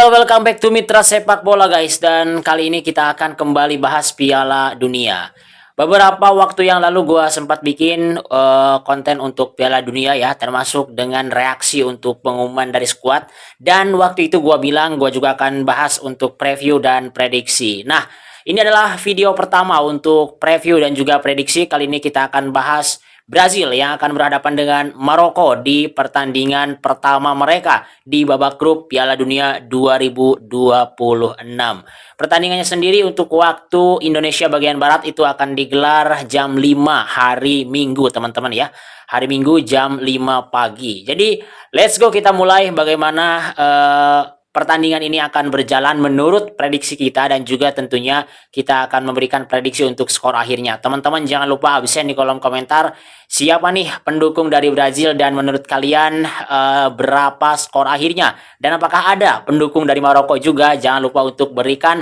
Halo, welcome back to Mitra Sepak Bola guys. Dan kali ini kita akan kembali bahas Piala Dunia. Beberapa waktu yang lalu gua sempat bikin konten untuk Piala Dunia ya, termasuk dengan reaksi untuk pengumuman dari skuad. Dan waktu itu gua bilang gua juga akan bahas untuk preview dan prediksi. Nah, ini adalah video pertama untuk preview dan juga prediksi. Kali ini kita akan bahas Brazil yang akan berhadapan dengan Maroko di pertandingan pertama mereka di babak grup Piala Dunia 2026. Pertandingannya sendiri untuk waktu Indonesia bagian Barat itu akan digelar jam 5 hari Minggu, teman-teman ya. Hari Minggu jam 5 pagi. Jadi, let's go, kita mulai bagaimana pertandingan ini akan berjalan menurut prediksi kita, dan juga tentunya kita akan memberikan prediksi untuk skor akhirnya. Teman-teman jangan lupa absen di kolom komentar siapa nih pendukung dari Brazil, dan menurut kalian berapa skor akhirnya, dan apakah ada pendukung dari Maroko juga. Jangan lupa untuk berikan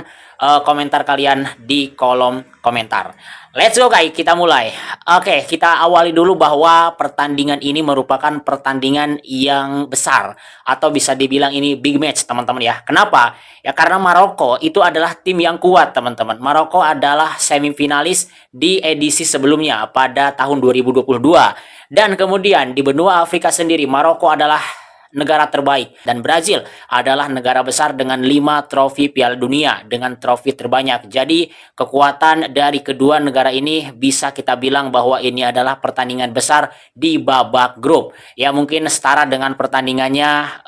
komentar kalian di kolom komentar. Let's go guys, kita mulai. Oke, kita awali dulu bahwa pertandingan ini merupakan pertandingan yang besar, atau bisa dibilang ini big match teman-teman ya. Kenapa? Ya karena Maroko itu adalah tim yang kuat teman-teman. Maroko adalah semifinalis di edisi sebelumnya pada tahun 2022. Dan kemudian di benua Afrika sendiri, Maroko adalah negara terbaik, dan Brazil adalah negara besar dengan 5 trofi Piala Dunia, dengan trofi terbanyak. Jadi kekuatan dari kedua negara ini bisa kita bilang bahwa ini adalah pertandingan besar di babak grup. Ya mungkin setara dengan pertandingannya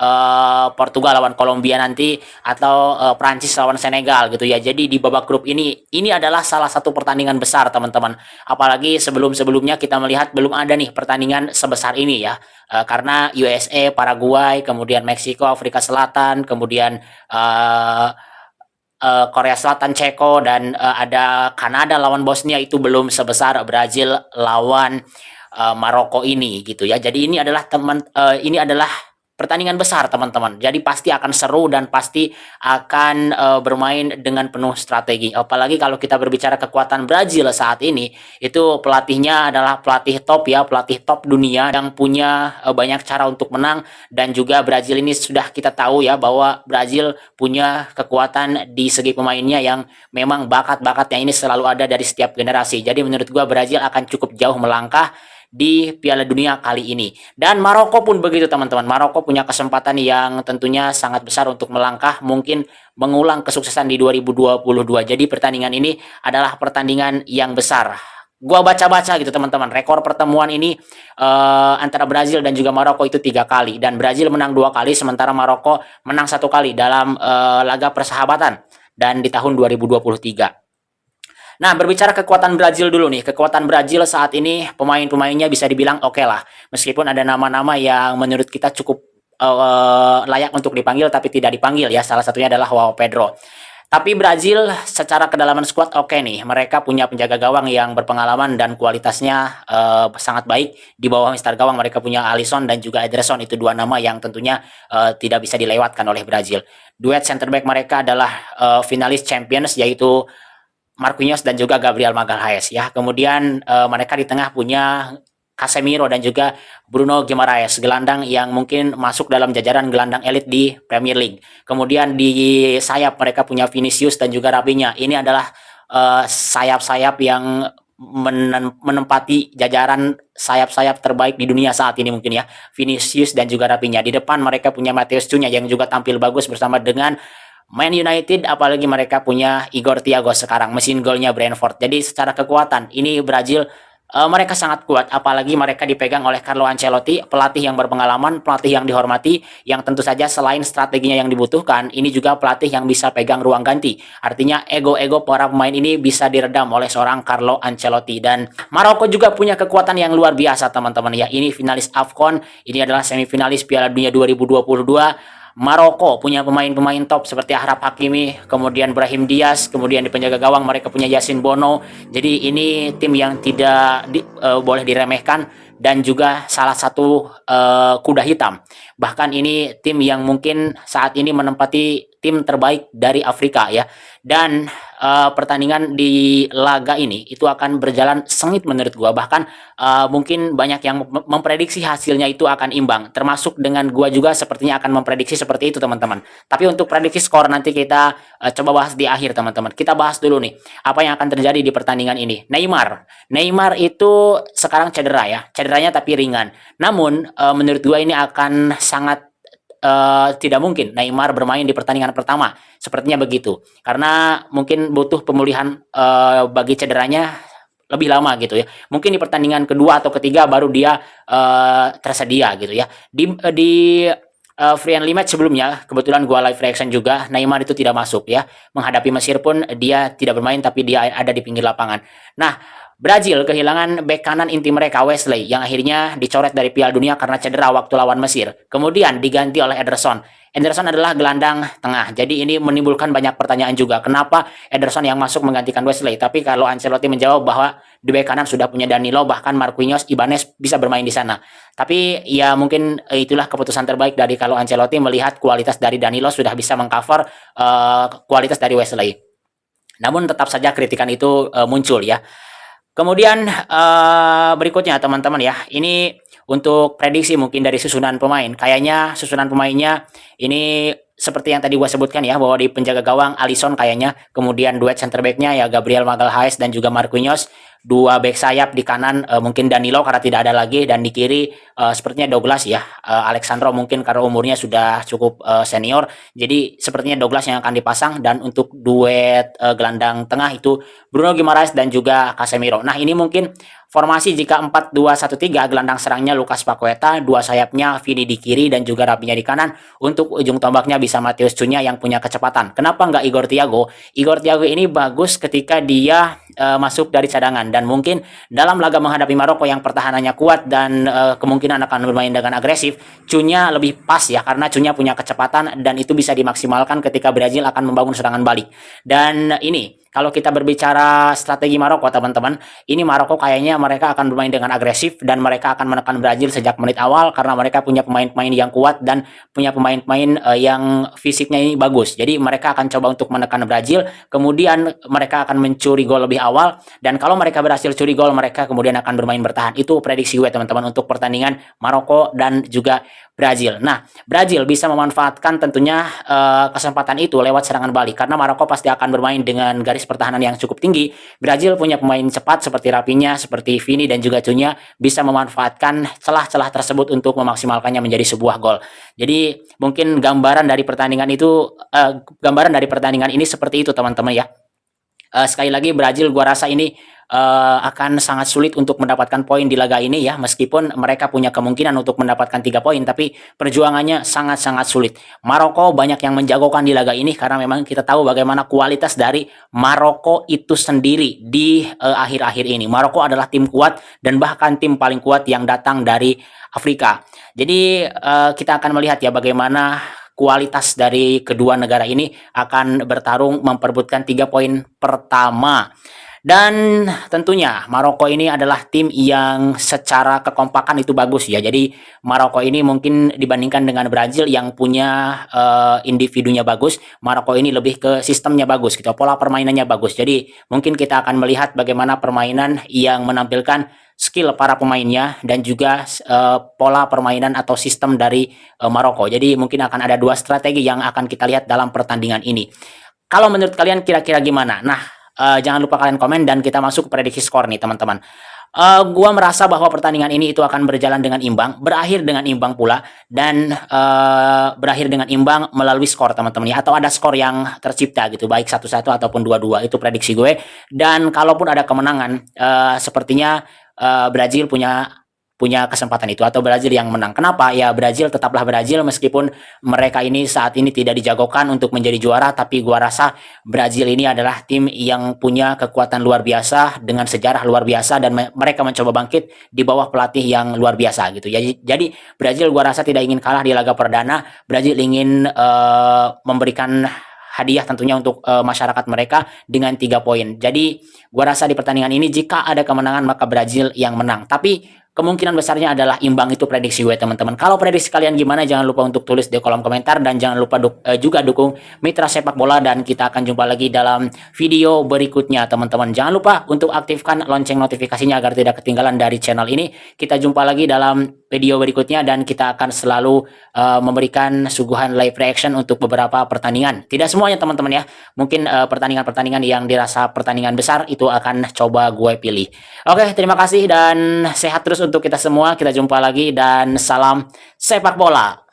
Portugal lawan Kolombia nanti, atau Prancis lawan Senegal gitu ya. Jadi di babak grup ini adalah salah satu pertandingan besar teman-teman. Apalagi sebelum-sebelumnya kita melihat belum ada nih pertandingan sebesar ini ya. Karena USA, Paraguay, kemudian Meksiko, Afrika Selatan, kemudian Korea Selatan, Ceko, dan ada Kanada lawan Bosnia, itu belum sebesar Brazil lawan Maroko ini gitu ya. Jadi ini adalah pertandingan besar teman-teman. Jadi pasti akan seru dan pasti akan bermain dengan penuh strategi. Apalagi kalau kita berbicara kekuatan Brazil saat ini, itu pelatihnya adalah pelatih top ya, pelatih top dunia yang punya banyak cara untuk menang. Dan juga Brazil ini sudah kita tahu ya bahwa Brazil punya kekuatan di segi pemainnya yang memang bakat-bakatnya ini selalu ada dari setiap generasi. Jadi menurut gua Brazil akan cukup jauh melangkah di Piala Dunia kali ini. Dan Maroko pun begitu teman-teman. Maroko punya kesempatan yang tentunya sangat besar untuk melangkah, mungkin mengulang kesuksesan di 2022. Jadi pertandingan ini adalah pertandingan yang besar. Gua baca-baca gitu teman-teman, rekor pertemuan ini antara Brazil dan juga Maroko itu 3 kali, dan Brazil menang 2 kali, sementara Maroko menang 1 kali dalam laga persahabatan dan di tahun 2023. Nah, berbicara kekuatan Brazil dulu nih. Kekuatan Brazil saat ini pemain-pemainnya bisa dibilang oke lah. Meskipun ada nama-nama yang menurut kita cukup layak untuk dipanggil tapi tidak dipanggil ya. Salah satunya adalah Joao Pedro. Tapi Brazil secara kedalaman skuad oke nih. Mereka punya penjaga gawang yang berpengalaman dan kualitasnya sangat baik. Di bawah Mister Gawang mereka punya Alisson dan juga Ederson. Itu 2 nama yang tentunya tidak bisa dilewatkan oleh Brazil. Duet center back mereka adalah finalis Champions, yaitu Marquinhos dan juga Gabriel Magalhaes ya. Kemudian mereka di tengah punya Casemiro dan juga Bruno Guimaraes, gelandang yang mungkin masuk dalam jajaran gelandang elit di Premier League. Kemudian di sayap mereka punya Vinicius dan juga Rafinha. Ini adalah sayap-sayap yang menempati jajaran sayap-sayap terbaik di dunia saat ini mungkin ya. Vinicius dan juga Rafinha. Di depan mereka punya Matheus Cunha yang juga tampil bagus bersama dengan Man United, apalagi mereka punya Igor Thiago sekarang, mesin golnya Brentford. Jadi secara kekuatan ini Brazil mereka sangat kuat, apalagi mereka dipegang oleh Carlo Ancelotti, pelatih yang berpengalaman, pelatih yang dihormati, yang tentu saja selain strateginya yang dibutuhkan, ini juga pelatih yang bisa pegang ruang ganti. Artinya ego-ego para pemain ini bisa diredam oleh seorang Carlo Ancelotti. Dan Maroko juga punya kekuatan yang luar biasa teman-teman ya. Ini finalis AFCON, ini adalah semifinalis Piala Dunia 2022. Maroko punya pemain-pemain top seperti Achraf Hakimi, kemudian Brahim Diaz, kemudian di penjaga gawang mereka punya Yasin Bono. Jadi ini tim yang tidak boleh diremehkan. dan juga salah satu kuda hitam. Bahkan ini tim yang mungkin saat ini menempati tim terbaik dari Afrika ya. Dan pertandingan di laga ini itu akan berjalan sengit menurut gua. Bahkan mungkin banyak yang memprediksi hasilnya itu akan imbang. Termasuk dengan gua juga sepertinya akan memprediksi seperti itu teman-teman. Tapi untuk prediksi skor nanti kita coba bahas di akhir teman-teman. Kita bahas dulu nih apa yang akan terjadi di pertandingan ini. Neymar itu sekarang cedera ya. Cederanya tapi ringan. Namun menurut gua ini akan sangat tidak mungkin Neymar bermain di pertandingan pertama. Sepertinya begitu. Karena mungkin butuh pemulihan bagi cederanya lebih lama gitu ya. Mungkin di pertandingan kedua atau ketiga baru dia tersedia gitu ya. Di friendly match sebelumnya, kebetulan gua live reaction juga, Neymar itu tidak masuk ya. Menghadapi Mesir pun dia tidak bermain tapi dia ada di pinggir lapangan. Nah, Brazil kehilangan bek kanan inti mereka Wesley yang akhirnya dicoret dari Piala Dunia karena cedera waktu lawan Mesir. Kemudian diganti oleh Ederson. Ederson adalah gelandang tengah. Jadi ini menimbulkan banyak pertanyaan juga. Kenapa Ederson yang masuk menggantikan Wesley? Tapi kalau Ancelotti menjawab bahwa di bek kanan sudah punya Danilo, bahkan Marquinhos, Ibanez bisa bermain di sana. Tapi ya mungkin itulah keputusan terbaik dari kalau Ancelotti melihat kualitas dari Danilo sudah bisa mengcover kualitas dari Wesley. Namun tetap saja kritikan itu muncul ya. Kemudian berikutnya teman-teman ya, ini untuk prediksi mungkin dari susunan pemain. Kayaknya susunan pemainnya ini seperti yang tadi gua sebutkan ya, bahwa di penjaga gawang Alisson kayaknya, kemudian duet center back-nya ya Gabriel Magalhaes dan juga Marquinhos, dua back sayap di kanan mungkin Danilo karena tidak ada lagi, dan di kiri sepertinya Douglas ya, Alexandro mungkin karena umurnya sudah cukup senior, jadi sepertinya Douglas yang akan dipasang, dan untuk duet gelandang tengah itu Bruno Guimaraes dan juga Casemiro. Nah, ini mungkin formasi jika 4-2-1-3, gelandang serangnya Lucas Paqueta, dua sayapnya Vini di kiri dan juga Rafinha di kanan. Untuk ujung tombaknya bisa Matheus Cunha yang punya kecepatan. Kenapa nggak Igor Thiago? Igor Thiago ini bagus ketika dia masuk dari cadangan, dan mungkin dalam laga menghadapi Maroko yang pertahanannya kuat dan kemungkinan akan bermain dengan agresif, Cunha lebih pas ya, karena Cunha punya kecepatan dan itu bisa dimaksimalkan ketika Brazil akan membangun serangan balik. Dan ini kalau kita berbicara strategi Maroko teman-teman, ini Maroko kayaknya mereka akan bermain dengan agresif dan mereka akan menekan Brazil sejak menit awal karena mereka punya pemain-pemain yang kuat dan punya pemain-pemain yang fisiknya ini bagus. Jadi mereka akan coba untuk menekan Brazil, kemudian mereka akan mencuri gol lebih awal, dan kalau mereka berhasil curi gol, mereka kemudian akan bermain bertahan. Itu prediksi gue teman-teman untuk pertandingan Maroko dan juga Brazil. Nah, Brazil bisa memanfaatkan tentunya kesempatan itu lewat serangan balik, karena Maroko pasti akan bermain dengan garis pertahanan yang cukup tinggi. Brazil punya pemain cepat seperti Rafinha, seperti Vini dan juga Cunha, bisa memanfaatkan celah-celah tersebut untuk memaksimalkannya menjadi sebuah gol. Jadi mungkin gambaran dari pertandingan ini seperti itu teman-teman ya. Sekali lagi Brazil gua rasa ini akan sangat sulit untuk mendapatkan poin di laga ini ya, meskipun mereka punya kemungkinan untuk mendapatkan 3 poin, tapi perjuangannya sangat-sangat sulit. Maroko banyak yang menjagokan di laga ini karena memang kita tahu bagaimana kualitas dari Maroko itu sendiri di akhir-akhir ini. Maroko adalah tim kuat dan bahkan tim paling kuat yang datang dari Afrika. Jadi kita akan melihat ya bagaimana kualitas dari kedua negara ini akan bertarung memperebutkan 3 poin pertama. Dan tentunya Maroko ini adalah tim yang secara kekompakan itu bagus ya. Jadi Maroko ini mungkin dibandingkan dengan Brazil yang punya individunya bagus, Maroko ini lebih ke sistemnya bagus gitu, pola permainannya bagus. Jadi mungkin kita akan melihat bagaimana permainan yang menampilkan skill para pemainnya dan juga pola permainan atau sistem dari Maroko. Jadi mungkin akan ada 2 strategi yang akan kita lihat dalam pertandingan ini. Kalau menurut kalian kira-kira gimana? Nah, jangan lupa kalian komen dan kita masuk ke prediksi skor nih teman-teman. Gua merasa bahwa pertandingan ini itu akan berjalan dengan imbang, berakhir dengan imbang pula, dan berakhir dengan imbang melalui skor teman-teman ya, atau ada skor yang tercipta gitu, baik 1-1 ataupun 2-2. Itu prediksi gue. Dan kalaupun ada kemenangan, sepertinya Brazil punya kesempatan itu, atau Brazil yang menang. Kenapa? Ya Brazil tetaplah Brazil, meskipun mereka ini saat ini tidak dijagokan untuk menjadi juara, tapi gua rasa Brazil ini adalah tim yang punya kekuatan luar biasa dengan sejarah luar biasa, dan mereka mencoba bangkit di bawah pelatih yang luar biasa gitu. Jadi Brazil gua rasa tidak ingin kalah di laga perdana. Brazil ingin memberikan hadiah tentunya untuk masyarakat mereka dengan 3 poin. Jadi gua rasa di pertandingan ini jika ada kemenangan maka Brazil yang menang. Tapi kemungkinan besarnya adalah imbang, itu prediksi gue teman-teman. Kalau prediksi kalian gimana, jangan lupa untuk tulis di kolom komentar, dan jangan lupa juga dukung Mitra Sepak Bola, dan kita akan jumpa lagi dalam video berikutnya teman-teman. Jangan lupa untuk aktifkan lonceng notifikasinya agar tidak ketinggalan dari channel ini. Kita jumpa lagi dalam video berikutnya, dan kita akan selalu memberikan suguhan live reaction untuk beberapa pertandingan. Tidak semuanya teman-teman ya. Mungkin pertandingan-pertandingan yang dirasa pertandingan besar itu akan coba gue pilih. Oke, terima kasih dan sehat terus untuk kita semua. Kita jumpa lagi dan salam sepak bola.